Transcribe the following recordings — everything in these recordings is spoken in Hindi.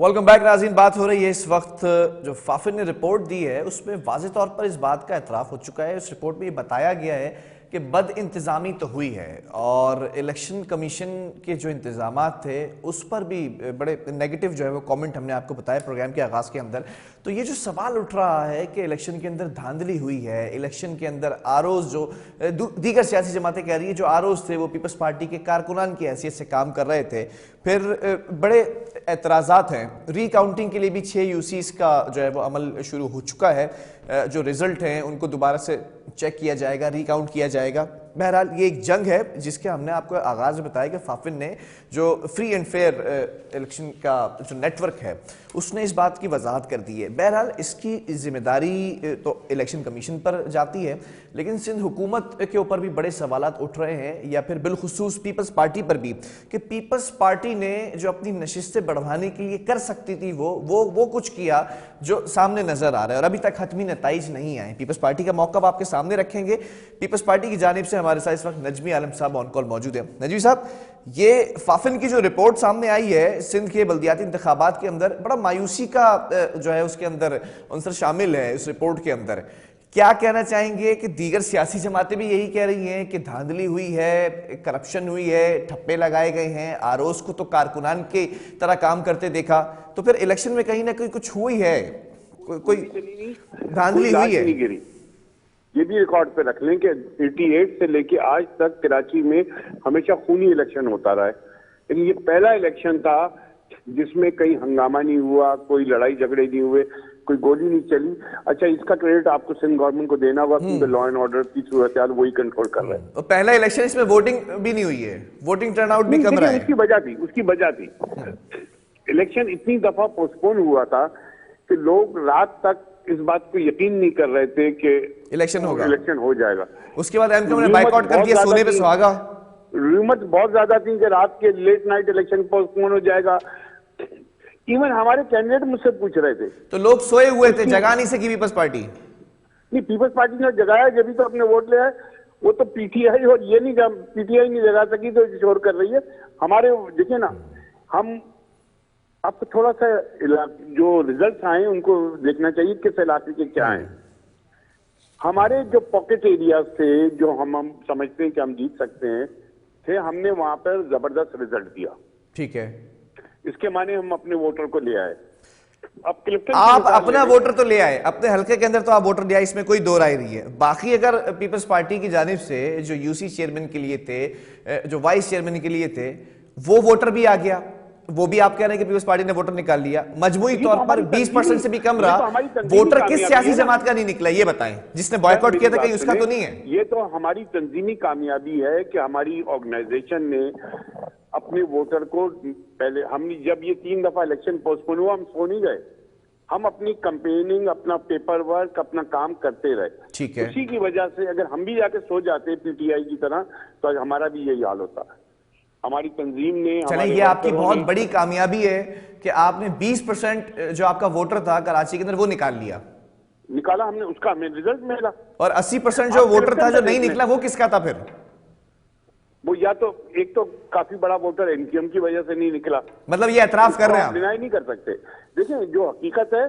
वेलकम बैक नाज़रीन। बात हो रही है इस वक्त जो फाफिन ने रिपोर्ट दी है उसमें वाज़ेह तौर पर इस बात का एतराफ़ हो चुका है। इस रिपोर्ट में ये बताया गया है कि बद इंतज़ामी तो हुई है और इलेक्शन कमीशन के जो इंतज़ामात थे उस पर भी बड़े नेगेटिव जो है वो कमेंट हमने आपको बताया प्रोग्राम के आगाज़ के अंदर। तो ये जो सवाल उठ रहा है कि इलेक्शन के अंदर धांधली हुई है, इलेक्शन के अंदर आरोज जो दीगर सियासी जमातें कह रही है जो आरोज थे वो पीपल्स पार्टी के कारकुनान की हैसियत से काम कर रहे थे। फिर बड़े एतराज़ात हैं। रीकाउंटिंग के लिए भी 6 यूसीज का जो है वो अमल शुरू हो चुका है। जो रिजल्ट हैं उनको दोबारा से चेक किया जाएगा, रिकाउंट किया जाएगा। बहरहाल ये एक जंग है जिसके हमने आपको आगाज़ में बताया कि फाफिन ने जो फ्री एंड फेयर इलेक्शन का जो नेटवर्क है उसने इस बात की वजाहत कर दी है। बहरहाल इसकी जिम्मेदारी तो इलेक्शन कमीशन पर जाती है, लेकिन सिंध हुकूमत के ऊपर भी बड़े सवालात उठ रहे हैं, या फिर बिलखुसूस पीपल्स पार्टी पर भी, कि पीपल्स पार्टी ने जो अपनी नशिस्तें बढ़वाने के लिए कर सकती थी वो कुछ किया जो सामने नजर आ रहा है और अभी तक हतमी नताइज नहीं आए। पीपल्स पार्टी का मौक़िफ़ आपके सामने रखेंगे। पीपल्स पार्टी की जानिब से हमारे साथ इस वक्त नजमी आलम साहब ऑन कॉल मौजूद है। नजमी साहब, ये फाफिन की जो रिपोर्ट सामने आई है सिंध के बल्दियाती इंतखाबात के अंदर, बड़ा मायूसी का जो है उसके अंदर अंसर शामिल है इस रिपोर्ट के अंदर। क्या कहना चाहेंगे कि दीगर सियासी जमातें भी यही कह रही हैं कि धांधली हुई है, करप्शन हुई है, ठप्पे लगाए गए हैं, आरोज को तो कारकुनान की तरह काम करते देखा, तो फिर इलेक्शन में कहीं ना कहीं कुछ हुई है, कोई धांधली हुई है? ये भी रिकॉर्ड पे रख लें कि 88 से लेके आज तक कराची में हमेशा खूनी इलेक्शन होता रहा है, लेकिन ये पहला इलेक्शन था जिसमें कहीं हंगामा नहीं हुआ, कोई लड़ाई झगड़े नहीं हुए, कोई गोली नहीं चली। अच्छा, इसका क्रेडिट आपको सिंध गवर्नमेंट को देना हुआ क्योंकि लॉ एंड ऑर्डर की सूरत हाल वही कंट्रोल कर रहे हैं। और पहला इलेक्शन इसमें वोटिंग भी नहीं हुई है, वोटिंग टर्नआउट भी कम रहा है। उसकी वजह थी इलेक्शन इतनी दफा पोस्टपोन हुआ था कि लोग रात तक इस बात को यकीन नहीं कर रहे थे कि इलेक्शन हो जाएगा। उसके बाद एमक्यू ने बायकॉट कर दिया, सोने पे सुहागा। रूमर्स बहुत ज्यादा थी कि रात के लेट नाइट इलेक्शन पोस्टपोन हो जाएगा। इवन हमारे कैंडिडेट मुझसे पूछ रहे थे, तो लोग सोए हुए थे, जगा नहीं सकी पीपल्स पार्टी। नहीं, पीपल्स पार्टी ने जगाया जब भी तो अपने वोट ले आए। वो तो पीटीआई और ये नहीं, पीटीआई नहीं जगा सकी तो शोर कर रही है। हमारे देखिए ना, हम आपको थोड़ा सा जो रिजल्ट आए उनको देखना चाहिए किस इलाके के क्या हैं। हमारे जो पॉकेट एरिया थे जो हम समझते हैं कि हम जीत सकते हैं थे, हमने वहां पर जबरदस्त रिजल्ट दिया। ठीक है, इसके माने हम अपने वोटर को ले आए। अब आप अपना वोटर तो ले आए, अपने हल्के के अंदर तो आप वोटर ले आए, इसमें कोई दो राय नहीं है। बाकी अगर पीपल्स पार्टी की जानिब से जो यूसी चेयरमैन के लिए थे, जो वाइस चेयरमैन के लिए थे, वो वोटर भी आ गया, वो भी आप कह रहे हैं कि पीपल्स पार्टी ने वोटर निकाल लिया। मजमूई तौर पर 20% से भी कम रहा। वोटर किस सियासी जमात का नहीं निकला ये बताएं, जिसने बॉयकॉट किया था, कहीं उसका तो नहीं है? ये तो हमारी तंजीमी कामयाबी है कि हमारी ऑर्गेनाइजेशन ने अपने वोटर को पहले, हमने जब ये 3 दफा इलेक्शन पोस्टपोन हुआ, हम सो नहीं गए। हम अपनी कंपेनिंग, अपना पेपर वर्क, अपना काम करते रहे। ठीक है, उसी की वजह से अगर हम भी जाके सो जाते पीटीआई की तरह तो आज हमारा भी यही हाल होता। हमारी तंजीम ने, चले ये आपकी बहुत बड़ी कामयाबी है कि आपने 20% जो आपका वोटर था कराची के अंदर वो निकाला हमने, उसका हमें रिजल्ट मिला। और 80% जो वोटर था जो नहीं निकला वो किसका था फिर? वो या तो एक तो काफी बड़ा वोटर एनकेएम की वजह से नहीं निकला, मतलब ये एतराफ कर रहे हैं आप? डिनाई नहीं कर सकते। देखिए जो हकीकत है,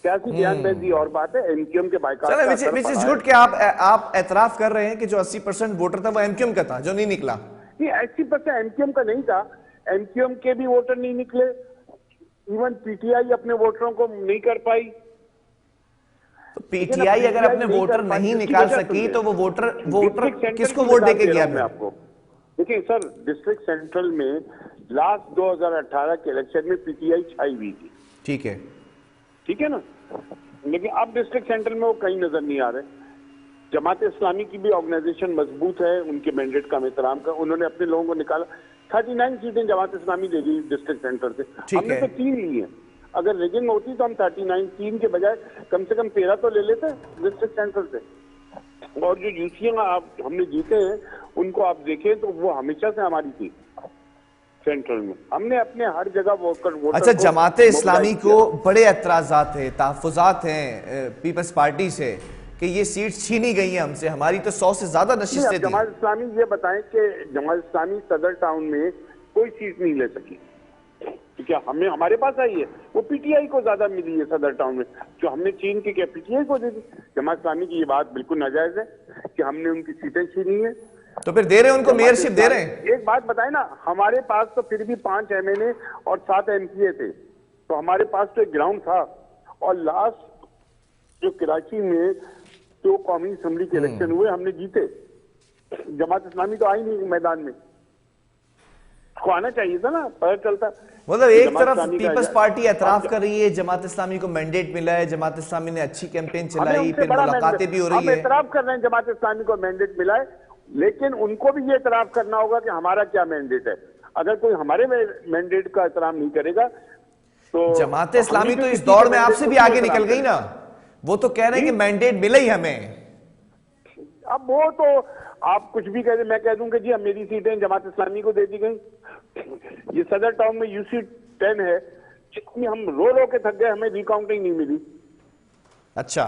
सियासी बयानबाजी और बात है, एनकेएम के बायकॉट का झूठ के आप एतराफ कर रहे हैं कि जो 80% वोटर था वो एमक्यूएम का था जो नहीं निकला। नहीं, 80% एमक्यूएम का नहीं था, एमक्यूएम के भी वोटर नहीं निकले। इवन पीटीआई अपने वोटरों को नहीं कर पाई। तो पीटीआई अगर अपने वोटर नहीं निकाल सकी तो वो वोटर किसको वोट देके गया? मैं आपको देखिए सर, डिस्ट्रिक्ट सेंट्रल में लास्ट 2018 के इलेक्शन में पीटीआई छाई हुई थी। ठीक है ना, लेकिन अब डिस्ट्रिक्ट सेंट्रल में वो कहीं नजर नहीं आ रहे। जमात इस्लामी की भी ऑर्गेनाइजेशन मजबूत है, उनके मैंडेट का हम एहतराम कर, उन्होंने अपने लोगों को निकाला। 39 सीटें जमात इस्लामी दे दी डिस्ट्रिक्ट सेंटर से, हमने तो 3 ली है। अगर रिगिंग होती तो हम 39 3 के बजाय कम से कम 13 तो ले लेते डिस्ट्रिक्ट सेंटर से। और जो यूसीएं हमने जीते हैं उनको आप देखें तो वो हमेशा से हमारी थी सेंट्रल में। हमने अपने हर जगह वोटर अच्छा, जमात इस्लामी को बड़े एतराजात है, तहफ़्फ़ुज़ात हैं पीपल्स पार्टी से कि ये सीट छीनी गई है हमसे, हमारी तो 100 से ज्यादा नशिस्तें थी। जमात इस्लामी ये बताएं कि जमात इस्लामी सदर टाउन में कोई सीट नहीं ले सकी। क्या हमें हमारे पास आई है? वो पीटीआई को ज्यादा मिली है सदर टाउन में, जो हमने चीन की क्या पीटीआई को दे दी। जमात इस्लामी की ये बात बिल्कुल नाजायज है कि हमने उनकी सीटें छीनी है। तो फिर दे रहे हैं उनको, मेयरशिप दे रहे हैं। एक बात बताए ना, हमारे पास तो फिर भी 5 एमएलए और 7 एमपीए थे, तो हमारे पास तो एक ग्राउंड था। और लास्ट जो कराची में तो कौमी असेंबली के इलेक्शन हुए, हमने जीते। जमात इस्लामी तो आई नहीं मैदान में, उसको आना चाहिए था ना, पता चलता। मतलब एक तरफ पीपल्स पार्टी एतराफ कर रही है, जमात इस्लामी को मैंडेट मिला है, जमात इस्लामी ने अच्छी कैंपेन चलाई, फिर मुलाकातें भी हो रही है। हम एतराफ कर रहे हैं जमात इस्लामी को मैंडेट मिला है, लेकिन उनको भी ये एतराफ करना होगा कि हमारा क्या मैंडेट है। अगर कोई हमारे मैंडेट का एहतराम नहीं करेगा तो जमात इस्लामी तो इस दौड़ में आपसे भी आगे निकल गई ना। वो तो कह रहे हैं कि मैंडेट मिला ही हमें। अब वो तो आप कुछ भी कह दे, मैं कह दूंगा जी अब मेरी सीटें जमात इस्लामी को दे दी गई। ये सदर टाउन में यूसी 10 है, जिसमें हम रो रो के थक गए, हमें रिकाउंटिंग नहीं मिली। अच्छा,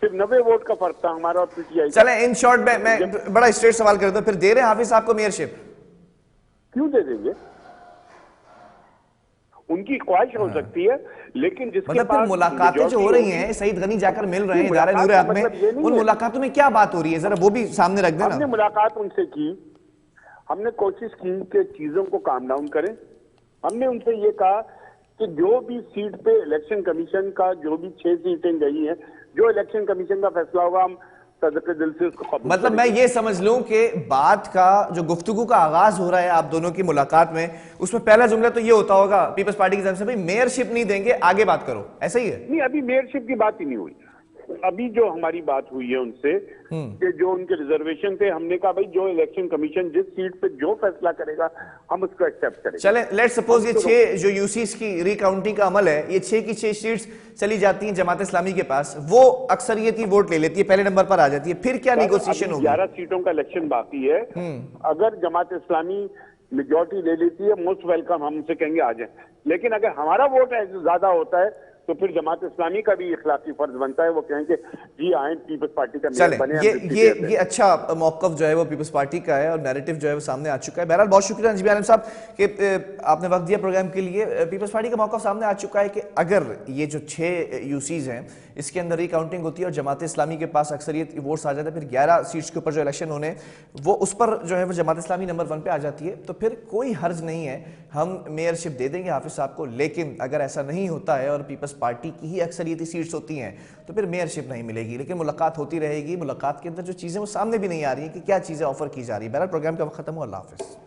सिर्फ 90 वोट का फर्क था हमारा और पीटीआई। चले इन शॉर्ट में मैं बड़ा स्ट्रेट सवाल करता हूं, फिर दे रहे हैं हाफिज साहब को मेयरशिप? क्यों दे देंगे? उनकी ख्वाहिश हो सकती है, लेकिन जिसके मतलब फिर मुलाकातें जो हो रही हैं, सईद गनी जाकर मिल रहे हैं इदारे नूर हक में, उन मुलाकातों में क्या बात हो रही है, जरा वो भी सामने रख देना। हमने मुलाकात उनसे की, हमने कोशिश की कि चीजों को काम डाउन करें। हमने उनसे ये कहा कि जो भी सीट पे इलेक्शन कमीशन का जो भी 6 सीटें गई हैं, जो इलेक्शन कमीशन का फैसला होगा हम सदके दिल से उसको कबूल मतलब मैं ये समझ लूं कि बात का जो गुफ्तगू का आगाज हो रहा है आप दोनों की मुलाकात में, उसमें पहला जुमला तो ये होता होगा पीपल्स पार्टी की तरफ से, भाई मेयरशिप नहीं देंगे, आगे बात करो, ऐसा ही है? नहीं, अभी मेयरशिप की बात ही नहीं हुई। अभी जो हमारी बात हुई है उनसे कि जो उनके रिजर्वेशन थे, हमने कहा भाई जो इलेक्शन कमीशन जिस सीट पे जो फैसला करेगा हम उसको एक्सेप्ट करेंगे। चले लेट सपोज ये 6 जो यूसीस की रिकाउंटिंग का अमल है, ये 6 की 6 सीट्स चली जाती हैं जमात इस्लामी के पास, वो अक्सरियती वोट ले लेती है, पहले नंबर पर आ जाती है, फिर क्या नेगोशिएशन होगी? 11 सीटों का इलेक्शन बाकी है। अगर जमात इस्लामी मेजोरिटी ले लेती है, मोस्ट वेलकम, हम उनसे कहेंगे आ जाए। लेकिन अगर हमारा वोट ज्यादा होता है तो फिर जमात इस्लामी का भी इखलाकी फर्ज बनता है, वो कहेंगे जी आए पीपल्स पार्टी का मेयर बने। ये अच्छा मौकफ जो है वो पीपल्स पार्टी का है और नैरेटिव जो है वो सामने आ चुका है। बहरहाल बहुत शुक्रिया नजमी आलम साहब कि आपने वक्त दिया प्रोग्राम के लिए। पीपल्स पार्टी का मौकफ सामने आ चुका है कि अगर ये जो 6 यूसीज हैं इसके अंदर रिकाउंटिंग होती है और जमात इस्लामी के पास अक्सरियत वोट्स आ जाते हैं, फिर 11 सीट्स के ऊपर जो इलेक्शन होने वो उस पर जो है वो जमात इस्लामी नंबर 1 पे आ जाती है, तो फिर कोई हर्ज नहीं है, हम मेयरशिप दे देंगे हाफिज साहब को। लेकिन अगर ऐसा नहीं होता है और पीपल्स पार्टी की ही अक्सरियती सीट्स होती हैं तो फिर मेयरशिप नहीं मिलेगी। लेकिन मुलाकात होती रहेगी, मुलाकात के अंदर जो चीज़ें वो सामने भी नहीं आ रही है कि क्या चीज़ें ऑफर की जा रही है। बहरहाल प्रोग्राम का वक्त खत्म हुआ, अल्लाह हाफिज़।